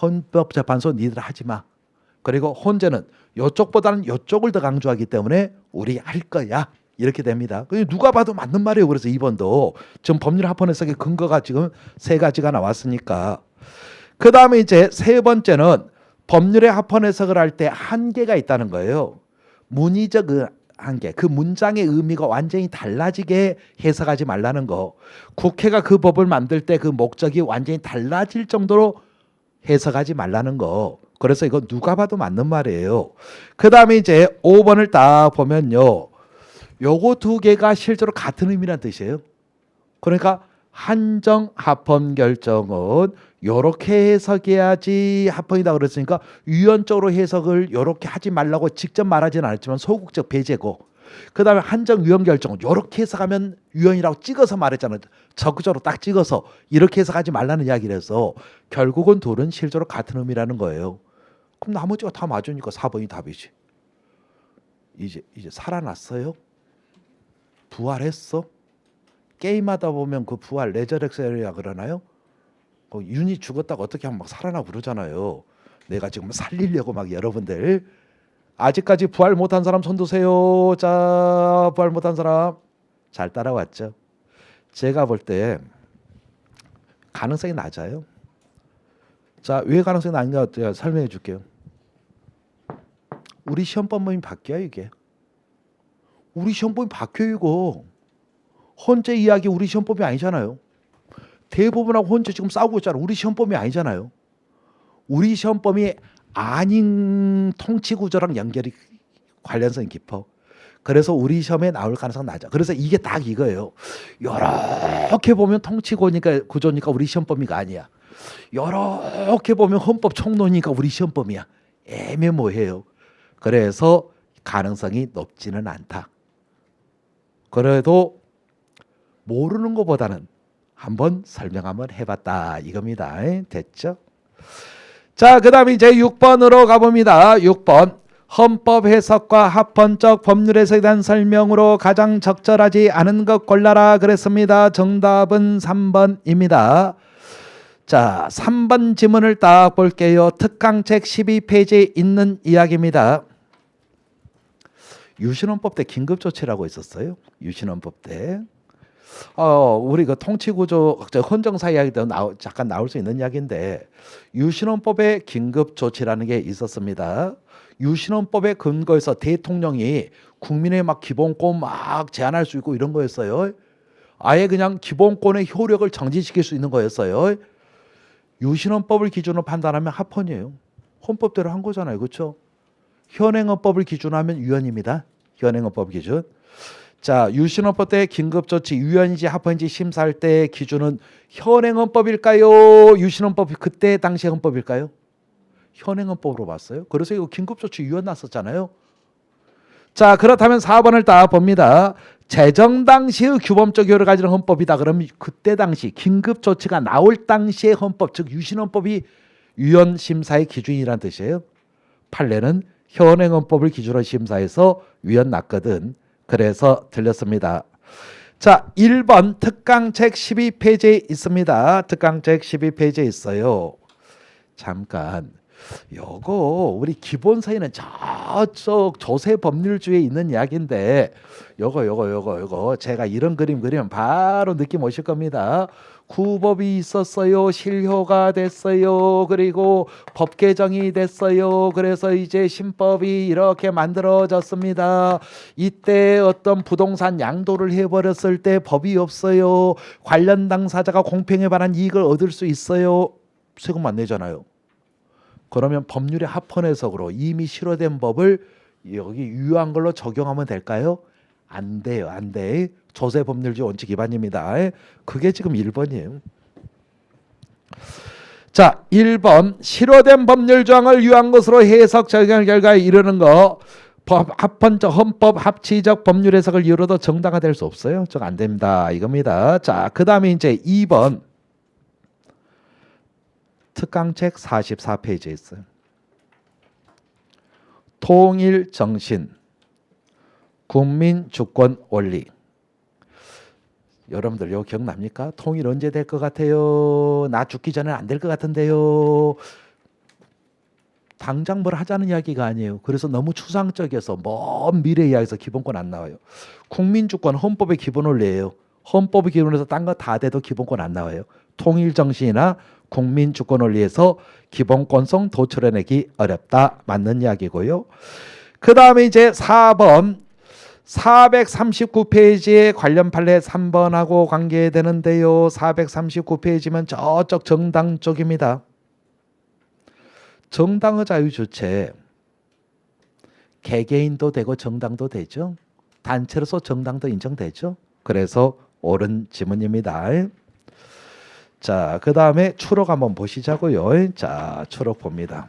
헌법재판소 니들 하지 마. 그리고 헌재는 요쪽보다는 요쪽을 더 강조하기 때문에 우리 할 거야. 이렇게 됩니다. 누가 봐도 맞는 말이에요. 그래서 2번도 지금 법률 합헌 해석의 근거가 지금 3가지가 나왔으니까. 그 다음에 이제 3번째는 법률의 합헌 해석을 할 때 한계가 있다는 거예요. 문의적 한계, 그 문장의 의미가 완전히 달라지게 해석하지 말라는 거. 국회가 그 법을 만들 때 그 목적이 완전히 달라질 정도로 해석하지 말라는 거. 그래서 이거 누가 봐도 맞는 말이에요. 그 다음에 이제 5번을 딱 보면요, 요거 2개가 실제로 같은 의미란 뜻이에요. 그러니까 한정 합헌 결정은 요렇게 해석해야지 합헌이다 그랬으니까 유연적으로 해석을 요렇게 하지 말라고 직접 말하지는 않았지만 소극적 배제고, 그 다음에 한정 위헌 결정은 요렇게 해석하면 위헌이라고 찍어서 말했잖아요. 적극적으로 딱 찍어서 이렇게 해석하지 말라는 이야기를 해서 결국은 둘은 실제로 같은 의미라는 거예요. 그럼 나머지가 다 맞으니까 4번이 답이지. 이제 살아났어요? 부활했어? 게임하다 보면 그 부활 레저렉션이라 그러나요? 윤이 죽었다고 어떻게 하면 막 살아나고 그러잖아요. 내가 지금 살리려고 막 여러분들 아직까지 부활 못한 사람 손 드세요. 자, 부활 못한 사람 잘 따라왔죠. 제가 볼 때 가능성이 낮아요. 자, 왜 가능성이 낮은가 제가 설명해 줄게요. 우리 시험법문이 바뀌어요. 이게 우리 시험법이 바뀌어요. 이거 헌재 이야기 우리 시험법이 아니잖아요. 대법원하고 헌재 지금 싸우고 있잖아요. 우리 시험법이 아니잖아요. 우리 시험법이 아닌 통치구조랑 연결이 관련성이 깊어. 그래서 우리 시험에 나올 가능성은 낮아. 그래서 이게 딱 이거예요. 이렇게 보면 구조니까 우리 시험법이가 아니야. 이렇게 보면 헌법 총론이니까 우리 시험법이야. 애매모호해요. 그래서 가능성이 높지는 않다. 그래도 모르는 것보다는 한번 설명 한번 해봤다 이겁니다. 됐죠? 자, 그 다음에 이제 6번으로 가봅니다. 6번. 헌법 해석과 합헌적 법률 해석에 대한 설명으로 가장 적절하지 않은 것 골라라 그랬습니다. 정답은 3번입니다. 자, 3번 지문을 딱 볼게요. 특강책 12페이지에 있는 이야기입니다. 유신헌법 때 긴급조치라고 있었어요. 유신헌법 때. 우리 그 통치구조 헌정사 이야기도 잠깐 나올 수 있는 이야기인데 유신헌법에 긴급조치라는 게 있었습니다. 유신헌법에 근거해서 대통령이 국민의 막 기본권 막 제한할 수 있고 이런 거였어요. 아예 그냥 기본권의 효력을 정지시킬 수 있는 거였어요. 유신헌법을 기준으로 판단하면 합헌이에요. 헌법대로 한 거잖아요. 그렇죠? 현행헌법을 기준으로 하면 위헌입니다. 현행헌법 기준. 자, 유신헌법 때 긴급조치 위헌인지 합헌인지 심사할 때 기준은 현행헌법일까요? 유신헌법 그때 당시 헌법일까요? 현행헌법으로 봤어요. 그래서 이거 긴급조치 위헌 났었잖아요. 자, 그렇다면 4번을 딱 봅니다. 제정 당시의 규범적 효력을 가지는 헌법이다. 그러면 그때 당시 긴급조치가 나올 당시의 헌법, 즉 유신헌법이 위헌 심사의 기준이라는 뜻이에요. 판례는 현행헌법을 기준으로 심사해서 위헌 났거든. 그래서 틀렸습니다. 자, 1번 특강책 12페이지에 있습니다. 특강책 12페이지에 있어요. 잠깐 요거 우리 기본서에는 저쪽 조세법률주의에 있는 이야기인데 요거 제가 이런 그림 그리면 바로 느낌 오실 겁니다. 구법이 있었어요. 실효가 됐어요. 그리고 법 개정이 됐어요. 그래서 이제 신법이 이렇게 만들어졌습니다. 이때 어떤 부동산 양도를 해버렸을 때 법이 없어요. 관련 당사자가 공평에 관한 이익을 얻을 수 있어요. 세금 안 내잖아요. 그러면 법률의 합헌 해석으로 이미 실효된 법을 여기 유효한 걸로 적용하면 될까요? 안 돼요. 안 돼. 조세법률주의 원칙 위반입니다. 그게 지금 1번이에요. 자, 1번 실효된 법률 조항을 유효한 것으로 해석 적용 결과에 이르는 거 합헌적 헌법 합치적 법률 해석을 이유로도 정당화될 수 없어요. 저 안 됩니다. 이겁니다. 자, 그다음에 이제 2번 특강책 44페이지에 있어요. 통일 정신, 국민 주권 원리. 여러분들 이거 기억납니까? 통일 언제 될 것 같아요? 나 죽기 전에 안 될 것 같은데요. 당장 뭘 하자는 이야기가 아니에요. 그래서 너무 추상적이어서 먼 미래 이야기에서 기본권 안 나와요. 국민 주권 헌법의 기본 원리예요. 헌법의 기본에서 딴 거 다 돼도 기본권 안 나와요. 통일 정신이나 국민 주권 원리에서 기본권성 도출해내기 어렵다. 맞는 이야기고요. 그 다음에 이제 4번 439페이지에 관련 판례 3번하고 관계되는데요. 439페이지면 저쪽 정당 쪽입니다. 정당의 자유주체 개개인도 되고 정당도 되죠. 단체로서 정당도 인정되죠. 그래서 옳은 지문입니다. 자, 그 다음에 추록 한번 보시자고요. 자, 추록 봅니다.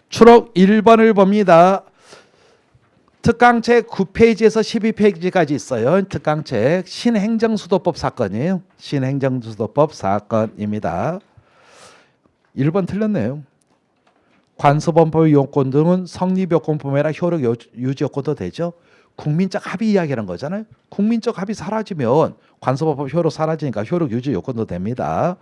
추록 1번을 봅니다. 특강책 9페이지에서 12페이지까지 있어요. 특강책 신행정수도법 사건이에요. 신행정수도법 사건입니다. 1번 틀렸네요. 관습헌법의 요건 등은 성립요건뿐만 아니라 효력 유지요건도 되죠. 국민적 합의 이야기라는 거잖아요. 국민적 합의 사라지면 관습헌법 효력 사라지니까 효력 유지 요건도 됩니다.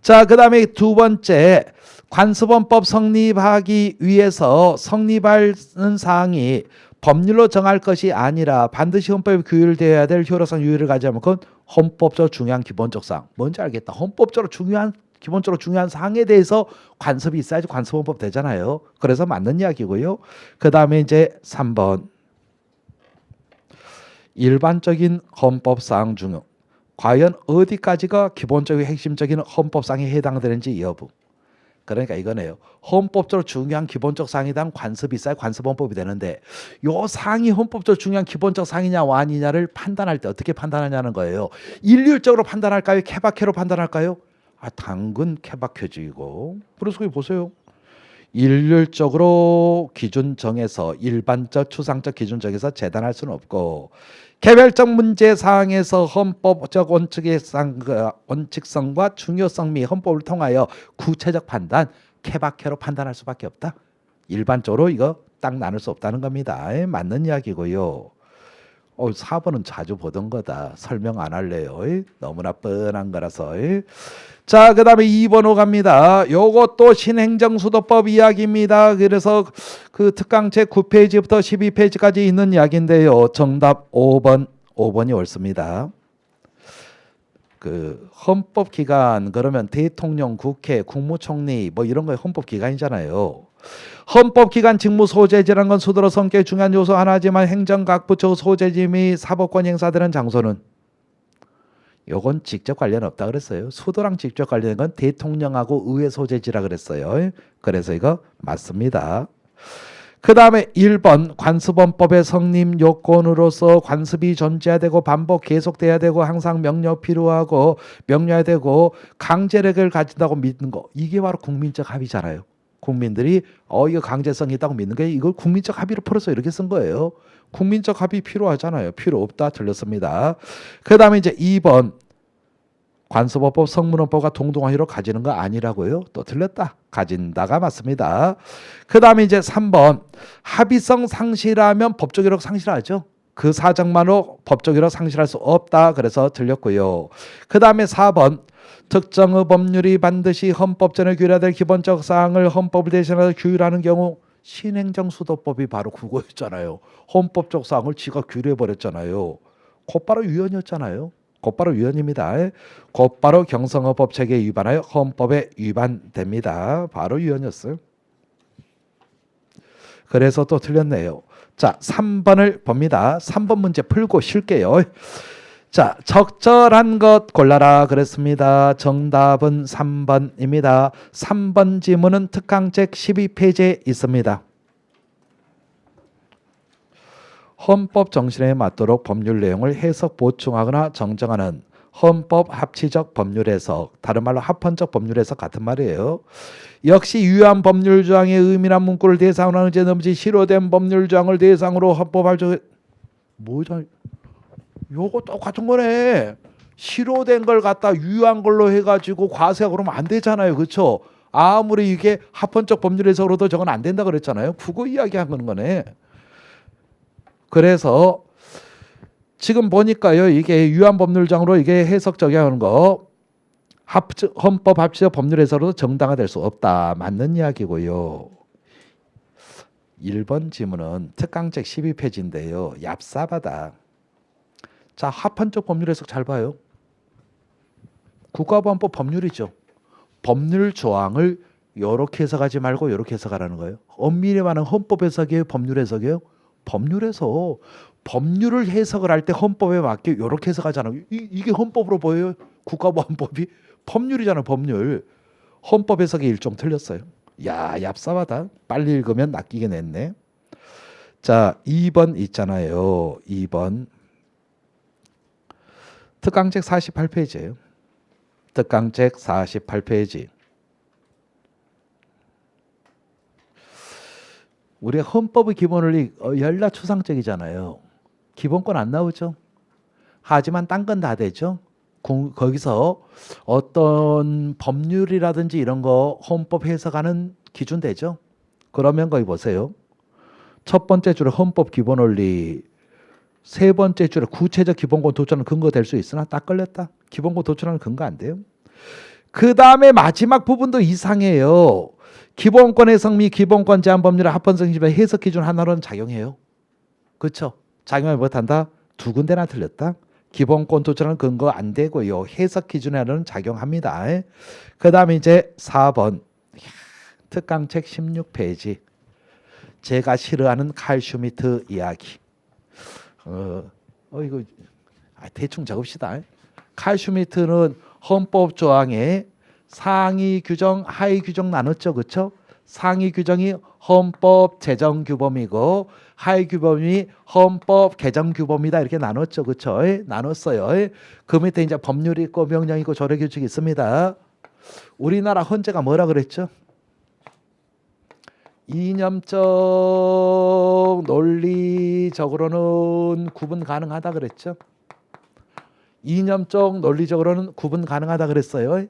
자, 그 다음에 두 번째 관습헌법 성립하기 위해서 성립하는 사항이 법률로 정할 것이 아니라 반드시 헌법에 규율되어야 될 효력상 유의를 가지면 그건 헌법적으로 중요한 기본적 사항. 뭔지 알겠다. 헌법적으로 기본적으로 중요한 사항에 대해서 관습이 있어야지 관습헌법 되잖아요. 그래서 맞는 이야기고요. 그 다음에 이제 3번 일반적인 헌법사항 중 과연 어디까지가 기본적인 핵심적인 헌법사항에 해당되는지 여부. 그러니까 이거네요. 헌법적으로 중요한 기본적 사항에 대한 관습이 있어야 관습헌법이 되는데 요 사항이 헌법적으로 중요한 기본적 사항이냐 아니냐를 판단할 때 어떻게 판단하냐는 거예요. 일률적으로 판단할까요? 케바케로 판단할까요? 당근 케바케지고. 그래서 보세요. 일률적으로 기준 정해서 일반적 추상적 기준 정해서 재단할 수는 없고 개별적 문제 사항에서 헌법적 원칙성과 중요성 및 헌법을 통하여 구체적 판단, 케바케로 판단할 수밖에 없다. 일반적으로 이거 딱 나눌 수 없다는 겁니다. 맞는 이야기고요. 4번은 자주 보던 거다. 설명 안 할래요. 너무나 뻔한 거라서. 자, 그 다음에 2번으로 갑니다. 요것도 신행정수도법 이야기입니다. 그래서 그 특강 제 9페이지부터 12페이지까지 있는 이야기인데요. 정답 5번이 옳습니다. 그 헌법기관 그러면 대통령, 국회, 국무총리 뭐 이런 거 헌법기관이잖아요. 헌법기관 직무 소재지라는 건 수도로 성격이 중요한 요소 하나지만 행정각 부처 소재지 및 사법권 행사되는 장소는 요건 직접 관련 없다 그랬어요. 수도랑 직접 관련된 건 대통령하고 의회 소재지라 그랬어요. 그래서 이거 맞습니다. 그 다음에 1번 관습원법의 성립 요건으로서 관습이 존재해야 되고 반복 계속돼야 되고 항상 명료 필요하고 명료해야 되고 강제력을 가진다고 믿는 거 이게 바로 국민적 합의잖아요. 국민들이 이거 강제성이 있다고 믿는 게 이걸 국민적 합의로 풀어서 이렇게 쓴 거예요. 국민적 합의 필요하잖아요. 필요 없다 틀렸습니다. 그 다음에 이제 2번 관습원법 성문헌법과 동등화히로 가지는 거 아니라고요. 또 틀렸다. 가진다가 맞습니다. 그 다음에 이제 3번 합의성 상실하면 법적 효력 상실하죠. 그 사정만으로 법적 효력 상실할 수 없다. 그래서 틀렸고요. 그 다음에 4번 특정의 법률이 반드시 헌법전에 규율해야 될 기본적 사항을 헌법을 대신해서 규율하는 경우 신행정수도법이 바로 그거였잖아요. 헌법적 사항을 지가 규율해버렸잖아요. 곧바로 위헌이었잖아요. 곧바로 위헌입니다. 곧바로 경성어법 체계에 위반하여 헌법에 위반됩니다. 바로 위헌이었어요. 그래서 또 틀렸네요. 자, 3번을 봅니다. 3번 문제 풀고 쉴게요. 자, 적절한 것 골라라 그랬습니다. 정답은 3번입니다. 3번 지문은 특강책 12페이지에 있습니다. 헌법 정신에 맞도록 법률 내용을 해석 보충하거나 정정하는 헌법 합치적 법률 해석, 다른 말로 합헌적 법률 해석 같은 말이에요. 역시 유한 법률 조항의 의미나 문구를 대상으로 하는 제 넘지 실효된 법률 조항을 대상으로 헌법 합치적 뭐죠? 요거 똑같은 거네. 실효된 걸 갖다 유한 걸로 해가지고 과세하고 그러면 안 되잖아요. 그렇죠? 아무리 이게 합헌적 법률 해석으로도 저건 안 된다 그랬잖아요. 그거 이야기하는 거네. 그래서 지금 보니까요. 이게 유한 법률장으로 이게 해석 적용하는 거 헌법 합치적 법률 해석으로 정당화될 수 없다. 맞는 이야기고요. 1번 지문은 특강책 12페이지인데요. 얍삽하다. 자, 합헌적 법률 해석 잘 봐요. 국가보안법 법률이죠. 법률 조항을 이렇게 해석하지 말고 이렇게 해석하라는 거예요. 엄밀히 말하는 헌법 해석이에요? 법률 해석이에요? 법률에서 법률을 해석을 할 때 헌법에 맞게 이렇게 해석하잖아요. 이게 헌법으로 보여요? 국가보안법이 법률이잖아요. 법률. 헌법 해석이 일종 틀렸어요. 야, 얍삽하다. 빨리 읽으면 낚이게 냈네. 자, 2번 있잖아요. 2번 특강책 48페이지예요. 특강책 48페이지. 우리 헌법의 기본원리 열라 추상적이잖아요. 기본권 안 나오죠. 하지만 딴 건 다 되죠. 거기서 어떤 법률이라든지 이런 거 헌법 해석하는 기준 되죠. 그러면 거기 보세요. 첫 번째 줄에 헌법 기본원리, 세 번째 줄에 구체적 기본권 도출하는 근거 될 수 있으나 딱 걸렸다. 기본권 도출하는 근거 안 돼요. 그 다음에 마지막 부분도 이상해요. 기본권 해석 및 기본권 제한 법률의 합헌성 지배 해석 기준 하나로는 작용해요. 그렇죠? 작용을 못한다. 두 군데나 틀렸다. 기본권 도출하는 근거 안 되고요. 해석 기준에는 작용합니다. 그 다음에 이제 4번 특강책 16페이지 제가 싫어하는 칼 슈미트 이야기. 이거 대충 적읍시다. 칼 슈미트는 헌법 조항에 상위 규정, 하위 규정 나눴죠. 그렇죠? 상위 규정이 헌법 제정 규범이고 하위 규범이 헌법 개정 규범이다. 이렇게 나눴죠. 그렇죠? 나눴어요. 그 밑에 이제 법률이 있고 명령이 있고 조례 규칙이 있습니다. 우리나라 헌재가 뭐라 그랬죠? 이념적 논리적으로는 구분 가능하다 그랬죠. 이념적 논리적으로는 구분 가능하다 그랬어요.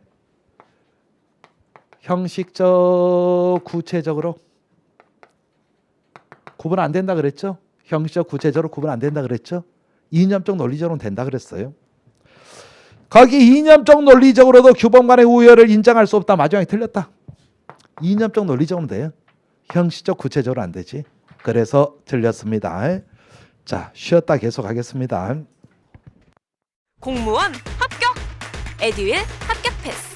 형식적 구체적으로 구분 안 된다 그랬죠. 형식적 구체적으로 구분 안 된다 그랬죠. 이념적 논리적으로는 된다 그랬어요. 거기 이념적 논리적으로도 규범 간의 우열을 인정할 수 없다. 마지막에 틀렸다. 이념적 논리적으로는 돼요. 형식적 구체적으로 안 되지. 그래서 틀렸습니다. 자, 쉬었다 계속하겠습니다. 공무원 합격! 에듀윌 합격 패스!